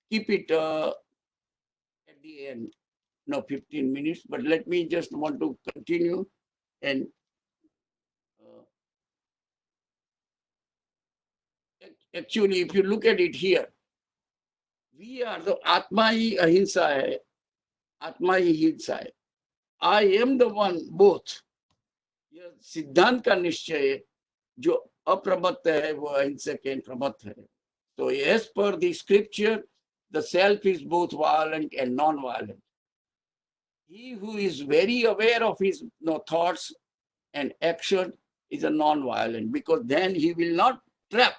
keep it at the end. No, 15 minutes, but let me just want to continue. And uh, actually, if you look at it here, we are the Atma hi ahimsa hai, Atma hi hinsa hai. I am the one, both. यह सिद्धांत का निश्चय है, जो अप्रमत्त है वो अहिंसक है, प्रमत्त है. So as per the scripture, the self is both violent and non-violent. He who is very aware of his thoughts and action is a non-violent, because then he will not trap,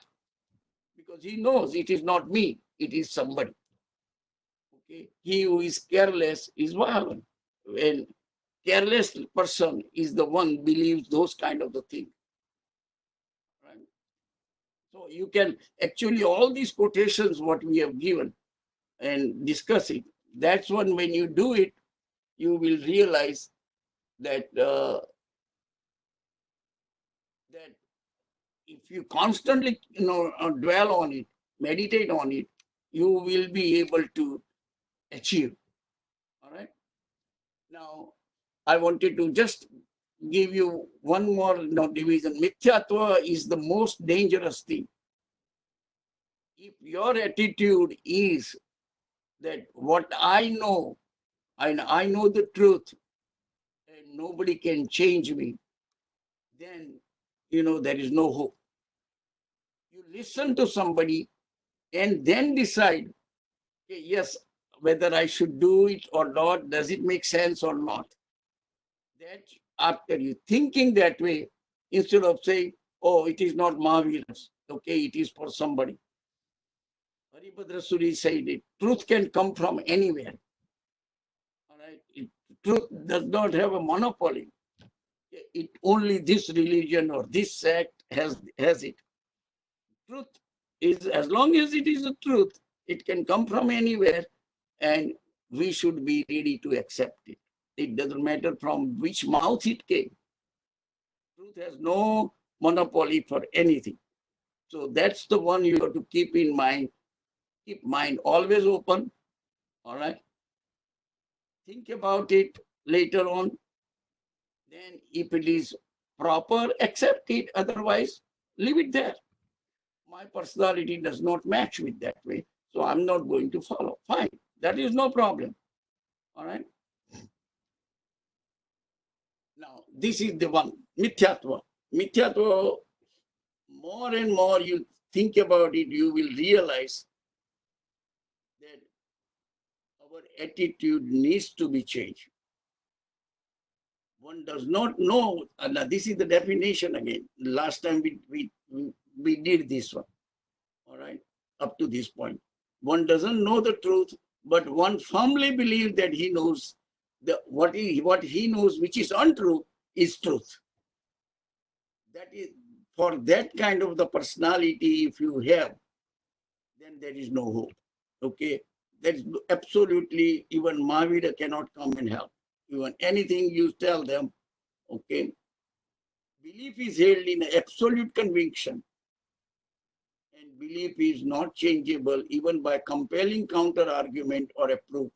because he knows it is not me, it is somebody. Okay? He who is careless is violent. When careless person is the one believes those kind of the thing. Right? So you can actually all these quotations what we have given and discuss it. That's when you do it, you will realize that that if you constantly dwell on it, meditate on it, you will be able to achieve. All right. Now, I wanted to just give you one more division. Mithyatva is the most dangerous thing. If your attitude is that what I know, and I know the truth, and nobody can change me, then there is no hope. You listen to somebody and then decide, okay, yes, whether I should do it or not, does it make sense or not? That after you thinking that way, instead of saying, oh, it is not marvelous, okay, it is for somebody. Haribhadra Suri said it, truth can come from anywhere. All right, truth does not have a monopoly. It only this religion or this sect has it. Truth is, as long as it is a truth, it can come from anywhere, and we should be ready to accept it. It doesn't matter from which mouth it came. Truth has no monopoly for anything. So that's the one you have to keep in mind. Keep mind always open. All right. Think about it later on. Then if it is proper, accept it. Otherwise, leave it there. My personality does not match with that way. So I'm not going to follow. Fine. That is no problem. All right. Now, this is the one, Mithyatva. Mithyatva, more and more you think about it, you will realize that our attitude needs to be changed. One does not know, and this is the definition again. Last time we did this one, all right, up to this point. One doesn't know the truth, but one firmly believes that he knows what he knows, which is untrue, is truth. That is, for that kind of the personality, if you have, then there is no hope. Okay, that's absolutely, even Mahavira cannot come and help. Even anything you tell them, okay, belief is held in absolute conviction, and belief is not changeable even by compelling counter argument or a proof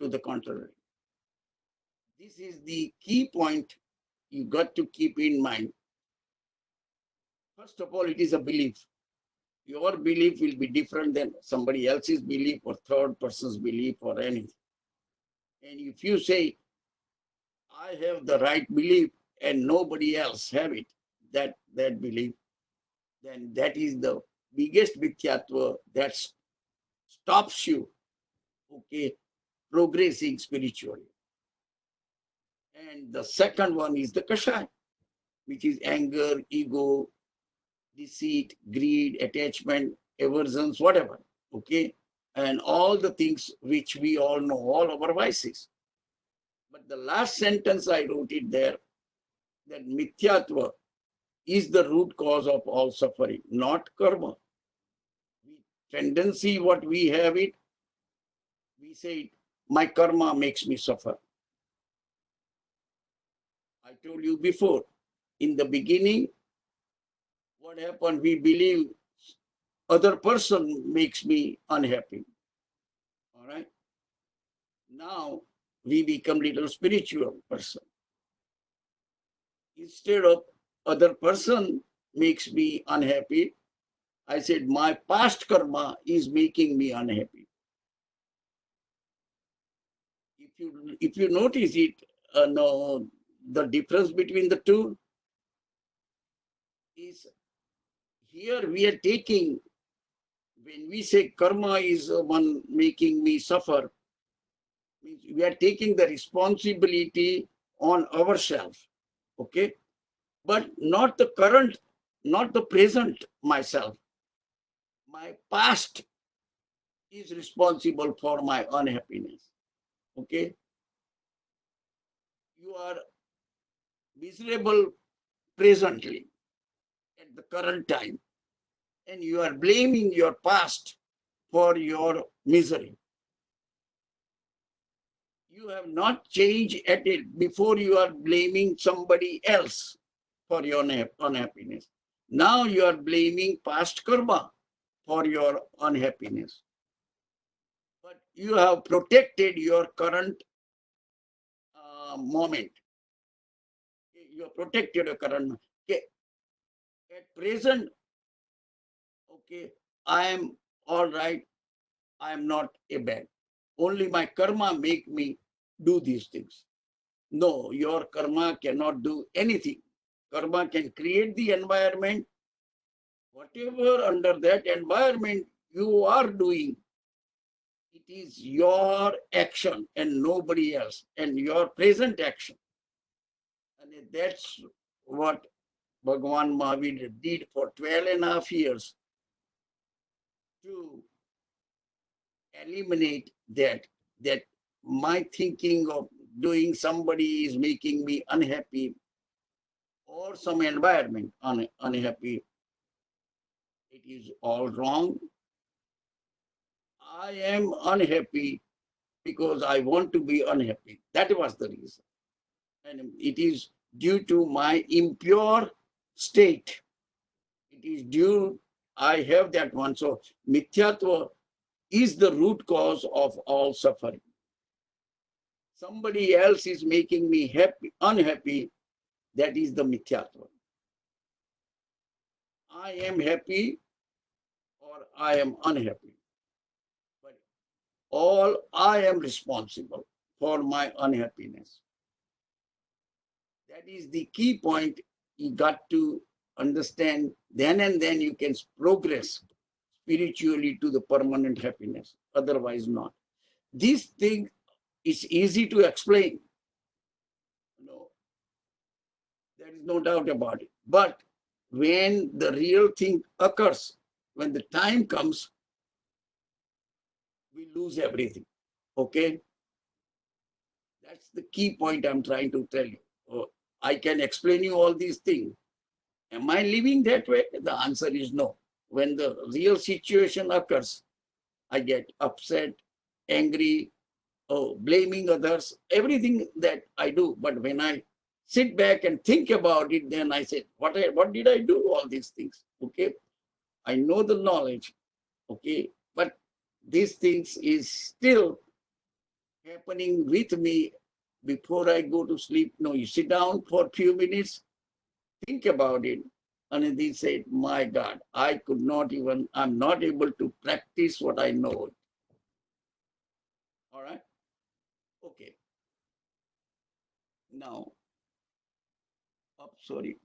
to the contrary. This is the key point you got to keep in mind. First of all, it is a belief. Your belief will be different than somebody else's belief or third person's belief or anything. And if you say, I have the right belief and nobody else have it, that belief, then that is the biggest mithyatva that stops you, okay, progressing spiritually. And the second one is the kashaya, which is anger, ego, deceit, greed, attachment, aversions, whatever, okay, and all the things which we all know, all our vices. But the last sentence I wrote it there, that mithyatva is the root cause of all suffering, not karma. Tendency, what we have it, we say, my karma makes me suffer. I told you before, in the beginning, what happened? We believe other person makes me unhappy. All right. Now we become little spiritual person. Instead of other person makes me unhappy, I said my past karma is making me unhappy. If you notice it, no, the difference between the two is here we are taking, when we say karma is one making me suffer, means we are taking the responsibility on ourselves, okay? But not the current, not the present myself. My past is responsible for my unhappiness, okay? You are miserable presently at the current time, and you are blaming your past for your misery. You have not changed at it before you are blaming somebody else for your unhappiness. Now you are blaming past karma for your unhappiness. But you have protected your current moment. You have protected your current moment. Okay. At present, okay, I am all right. I am not a bad. Only my karma make me do these things. No, your karma cannot do anything. Karma can create the environment. Whatever under that environment you are doing, it is your action and nobody else, and your present action. And that's what Bhagavan Mahavir did for 12.5 years to eliminate that my thinking of doing somebody is making me unhappy or some environment unhappy. It is all wrong. I am unhappy because I want to be unhappy. That was the reason. And it is due to my impure state. It is due, I have that one. So mithyatva is the root cause of all suffering. Somebody else is making me happy, unhappy. That is the mithyatva. I am happy or I am unhappy. But all I am responsible for my unhappiness. That is the key point you got to understand. Then and then you can progress spiritually to the permanent happiness. Otherwise not. This thing is easy to explain. No, there is no doubt about it. But when the real thing occurs, when the time comes, we lose everything. Okay? That's the key point I'm trying to tell you. I can explain you all these things. Am I living that way? The answer is no. When the real situation occurs, I get upset, angry, blaming others, everything that I do. But when I sit back and think about it, then I say, what did I do? All these things. Okay. I know the knowledge. Okay. But these things is still happening with me before I go to sleep. No, you sit down for a few minutes, think about it. And they said, my God, I'm not able to practice what I know. All right. Okay. Now, sorry.